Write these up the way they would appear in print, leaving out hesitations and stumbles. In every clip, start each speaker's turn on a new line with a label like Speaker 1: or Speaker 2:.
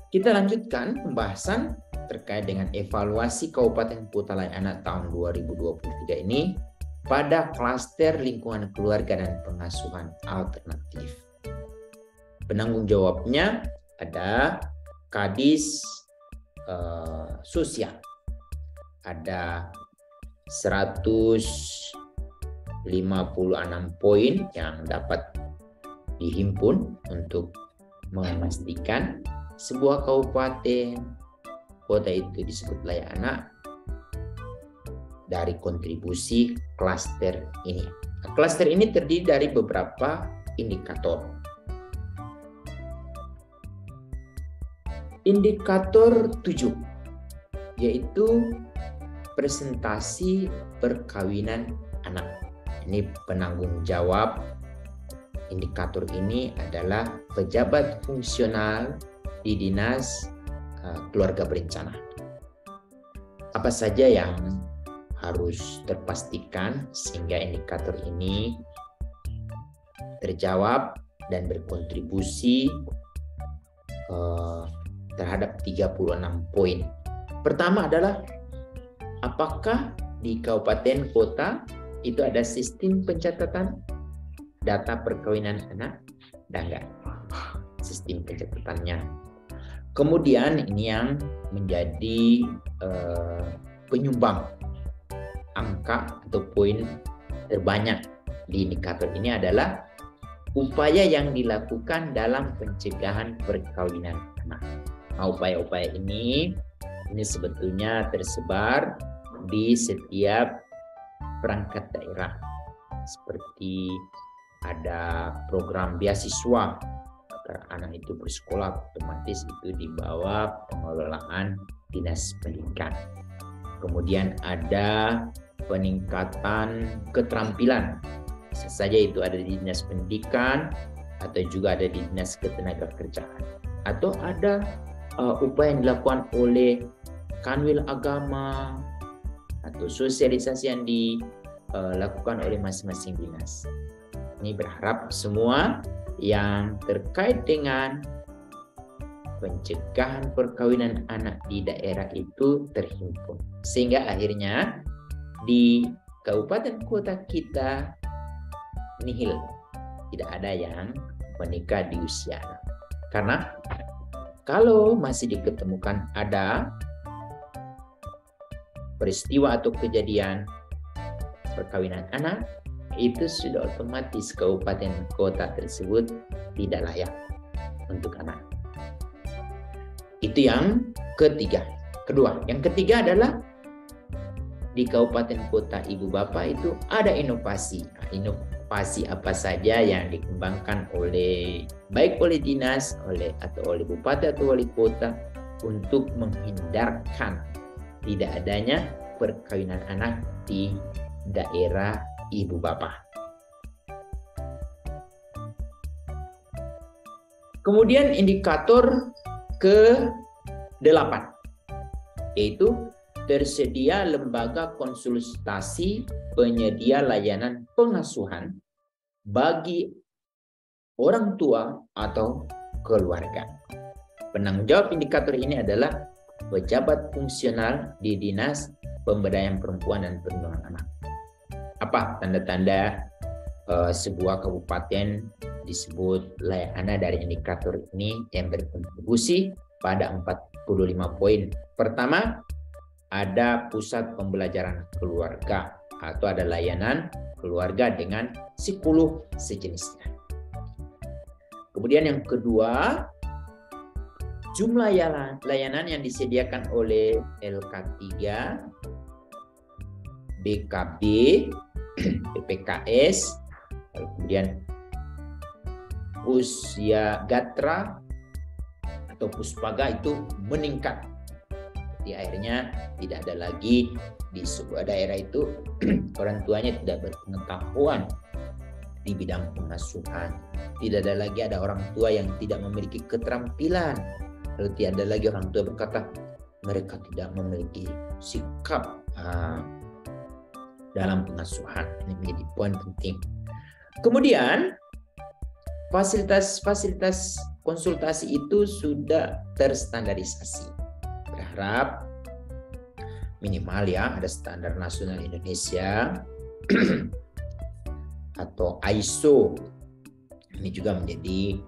Speaker 1: Kita lanjutkan pembahasan terkait dengan evaluasi Kabupaten Kota Layak-Anak tahun 2023 ini pada klaster lingkungan keluarga dan pengasuhan alternatif. Penanggung jawabnya ada Kadis Sosial. Ada 156 poin yang dapat dihimpun untuk memastikan sebuah kabupaten kota itu disebut layak anak dari kontribusi klaster ini. Klaster ini terdiri dari beberapa indikator. Indikator 7 yaitu presentasi perkawinan anak. Ini penanggung jawab indikator ini adalah pejabat fungsional di Dinas Keluarga Berencana. Apa saja yang harus terpastikan sehingga indikator ini terjawab dan berkontribusi terhadap 36 poin. Pertama adalah apakah di kabupaten kota itu ada sistem pencatatan data perkawinan anak? Dan enggak sistem pencatatannya. Kemudian ini yang menjadi penyumbang angka atau poin terbanyak di indikator ini adalah upaya yang dilakukan dalam pencegahan perkawinan anak. Nah, upaya-upaya ini sebetulnya tersebar di setiap perangkat daerah. Seperti ada program beasiswa agar anak itu bersekolah, otomatis itu di bawah pengelolaan Dinas Pendidikan. Kemudian ada peningkatan keterampilan, bisa saja itu ada di Dinas Pendidikan atau juga ada di Dinas Ketenagakerjaan, atau ada upaya yang dilakukan oleh kanwil agama atau sosialisasi yang dilakukan oleh masing-masing dinas. Ini berharap semua yang terkait dengan pencegahan perkawinan anak di daerah itu terhimpun. Sehingga akhirnya di kabupaten kota kita nihil, tidak ada yang menikah di usia anak. Karena kalau masih diketemukan ada peristiwa atau kejadian perkawinan anak, itu sudah otomatis kabupaten kota tersebut tidak layak untuk anak. Itu yang ketiga. Kedua, yang ketiga adalah di kabupaten kota ibu bapak itu ada inovasi. Inovasi apa saja yang dikembangkan baik oleh dinas, atau oleh bupati atau wali kota untuk menghindarkan tidak adanya perkawinan anak di daerah ibu bapak. Kemudian indikator ke-8 yaitu tersedia lembaga konsultasi penyedia layanan pengasuhan bagi orang tua atau keluarga. Penanggung jawab indikator ini adalah pejabat fungsional di Dinas Pemberdayaan Perempuan dan Perlindungan Anak. Apa tanda-tanda sebuah kabupaten disebut layak anak dari indikator ini yang berkontribusi pada 45 poin. Pertama, ada pusat pembelajaran keluarga atau ada layanan keluarga dengan psikolog sejenisnya. Kemudian yang kedua, jumlah layanan yang disediakan oleh LK3, BKB, PPKS, kemudian usia Gatra atau Puspaga itu meningkat. Di akhirnya tidak ada lagi di sebuah daerah itu orang tuanya tidak berpengetahuan di bidang pengasuhan. Tidak ada lagi ada orang tua yang tidak memiliki keterampilan. Lalu tidak ada lagi orang tua berkata mereka tidak memiliki sikap dalam pengasuhan. Ini menjadi poin penting. Kemudian fasilitas konsultasi itu sudah terstandarisasi. Berharap minimal ya ada standar nasional Indonesia atau ISO. Ini juga menjadi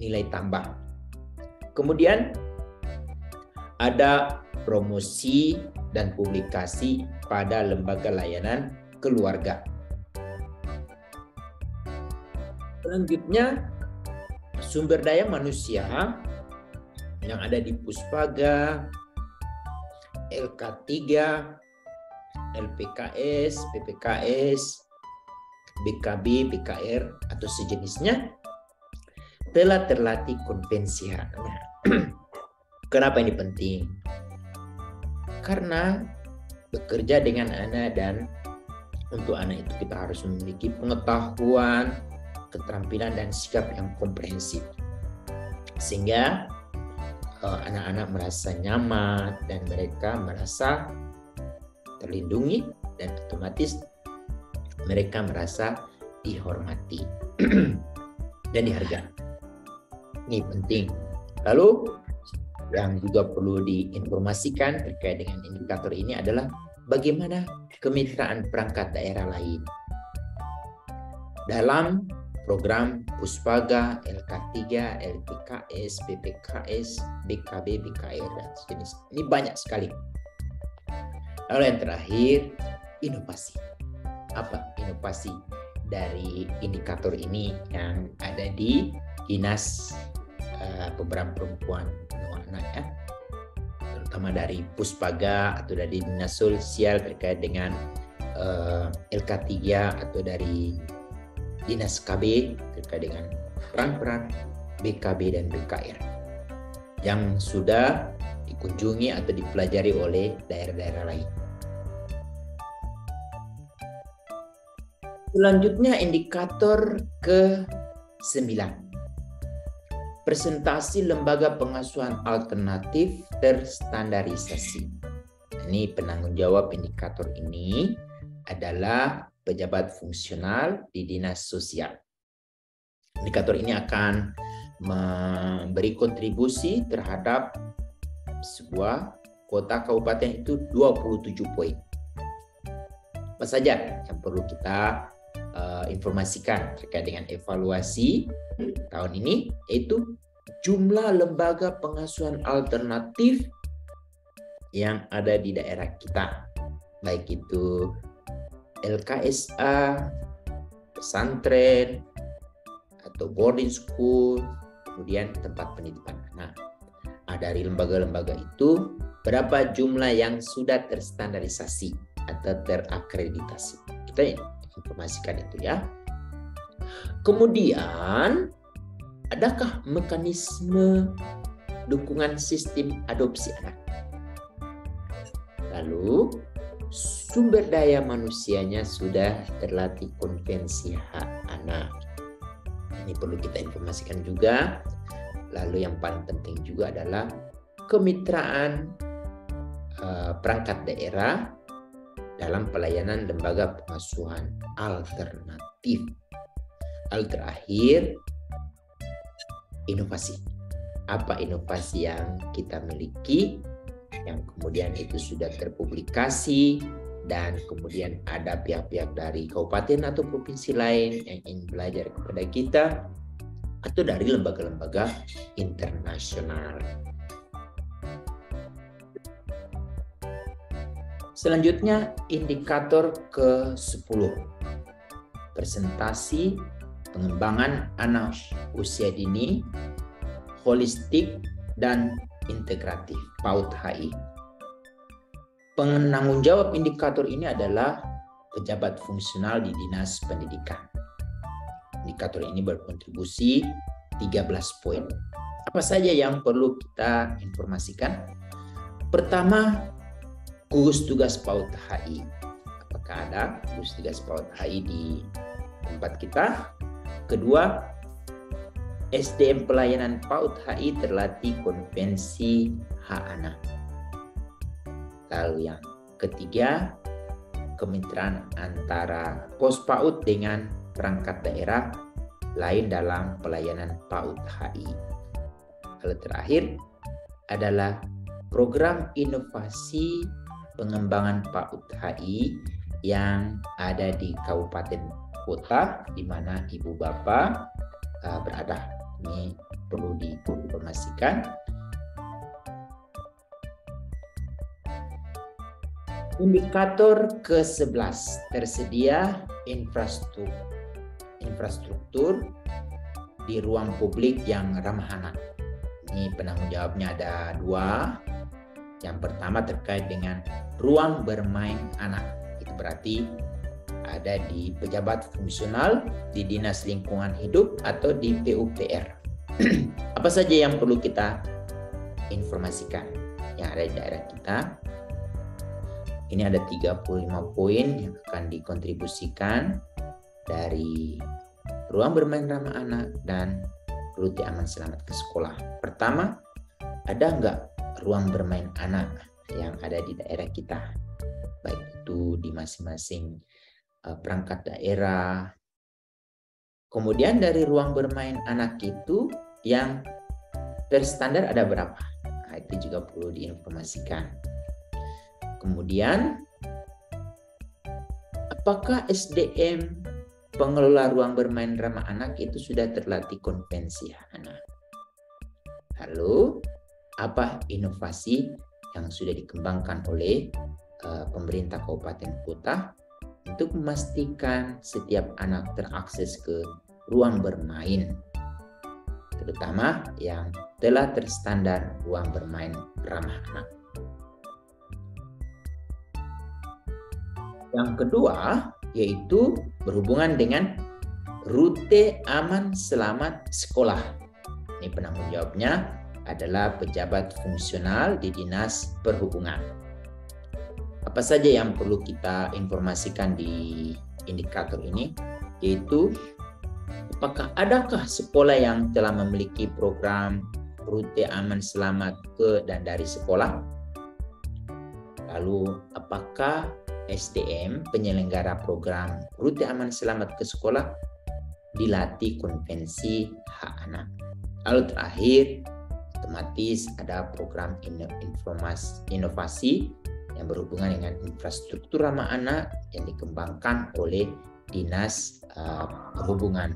Speaker 1: nilai tambah. Kemudian ada promosi dan publikasi pada lembaga layanan keluarga. Selanjutnya, sumber daya manusia yang ada di Puspaga, LK3, LPKS, PPKS, BKB, BKR, atau sejenisnya telah terlatih konvensi HANA. Kenapa ini penting? Karena bekerja dengan anak, dan untuk anak itu kita harus memiliki pengetahuan, keterampilan, dan sikap yang komprehensif. Sehingga anak-anak merasa nyaman dan mereka merasa terlindungi, dan otomatis mereka merasa dihormati dan dihargai. Ini penting. Lalu yang juga perlu diinformasikan terkait dengan indikator ini adalah bagaimana kemitraan perangkat daerah lain dalam program Puspaga, LK3, LPKS, PPKS, BKB, BKR, dan sejenis. Ini banyak sekali. Lalu yang terakhir, inovasi. Apa inovasi dari indikator ini yang ada di Dinas Pemberdayaan Perempuan dan Anak ya, terutama dari Puspaga atau dari Dinas Sosial terkait dengan LK3 atau dari Dinas KB terkait dengan peran-peran BKB dan BKR yang sudah dikunjungi atau dipelajari oleh daerah-daerah lain. Selanjutnya indikator ke-9. Presentasi lembaga pengasuhan alternatif terstandarisasi. Ini penanggung jawab indikator ini adalah pejabat fungsional di Dinas Sosial. Indikator ini akan memberi kontribusi terhadap sebuah kota kabupaten itu 27 poin. Apa saja yang perlu kita informasikan terkait dengan evaluasi tahun ini, yaitu jumlah lembaga pengasuhan alternatif yang ada di daerah kita, baik itu LKSA, pesantren, atau boarding school, kemudian tempat penitipan anak. Nah, dari lembaga-lembaga itu, berapa jumlah yang sudah terstandarisasi atau terakreditasi? Kita informasikan itu ya. Kemudian, adakah mekanisme dukungan sistem adopsi anak? Lalu, sumber daya manusianya sudah terlatih konvensi hak anak. Ini perlu kita informasikan juga. Lalu yang paling penting juga adalah kemitraan perangkat daerah dalam pelayanan lembaga pengasuhan alternatif. Lalu terakhir, inovasi. Apa inovasi yang kita miliki yang kemudian itu sudah terpublikasi, dan kemudian ada pihak-pihak dari kabupaten atau provinsi lain yang ingin belajar kepada kita, atau dari lembaga-lembaga internasional. Selanjutnya, indikator ke-10. Presentasi pengembangan anak usia dini, holistik, dan integratif PAUD HI. Penanggung jawab indikator ini adalah pejabat fungsional di Dinas Pendidikan. Indikator ini berkontribusi 13 poin. Apa saja yang perlu kita informasikan? Pertama, gugus tugas PAUD HI. Apakah ada gugus tugas PAUD HI di tempat kita? Kedua, SDM pelayanan PAUD HI terlatih konvensi hak anak. Lalu yang ketiga, kemitraan antara pos PAUD dengan perangkat daerah lain dalam pelayanan PAUD HI. Lalu terakhir adalah program inovasi pengembangan PAUD HI yang ada di kabupaten kota di mana ibu bapak berada. Ini perlu diinformasikan. Indikator ke-11, tersedia infrastruktur di ruang publik yang ramah anak. Ini penanggung jawabnya ada 2. Yang pertama terkait dengan ruang bermain anak. Itu berarti ada di pejabat fungsional, di Dinas Lingkungan Hidup, atau di PUPR. Apa saja yang perlu kita informasikan yang ada di daerah kita? Ini ada 35 poin yang akan dikontribusikan dari ruang bermain ramah anak dan rute aman selamat ke sekolah. Pertama, ada nggak ruang bermain anak yang ada di daerah kita? Baik itu di masing-masing perangkat daerah. Kemudian dari ruang bermain anak itu yang terstandar ada berapa? Nah, itu juga perlu diinformasikan. Kemudian, apakah SDM pengelola ruang bermain ramah anak itu sudah terlatih konvensi anak? Lalu, apa inovasi yang sudah dikembangkan oleh pemerintah kabupaten kota untuk memastikan setiap anak terakses ke ruang bermain, terutama yang telah terstandar ruang bermain ramah anak. Yang kedua, yaitu berhubungan dengan rute aman selamat sekolah. Ini penanggung jawabnya adalah pejabat fungsional di Dinas Perhubungan. Apa saja yang perlu kita informasikan di indikator ini? Yaitu, apakah adakah sekolah yang telah memiliki program rute aman selamat ke dan dari sekolah? Lalu, apakah SDM penyelenggara program rute aman selamat ke sekolah dilatih konvensi hak anak? Lalu terakhir, otomatis ada program inovasi yang berhubungan dengan infrastruktur ramah anak yang dikembangkan oleh Dinas Perhubungan.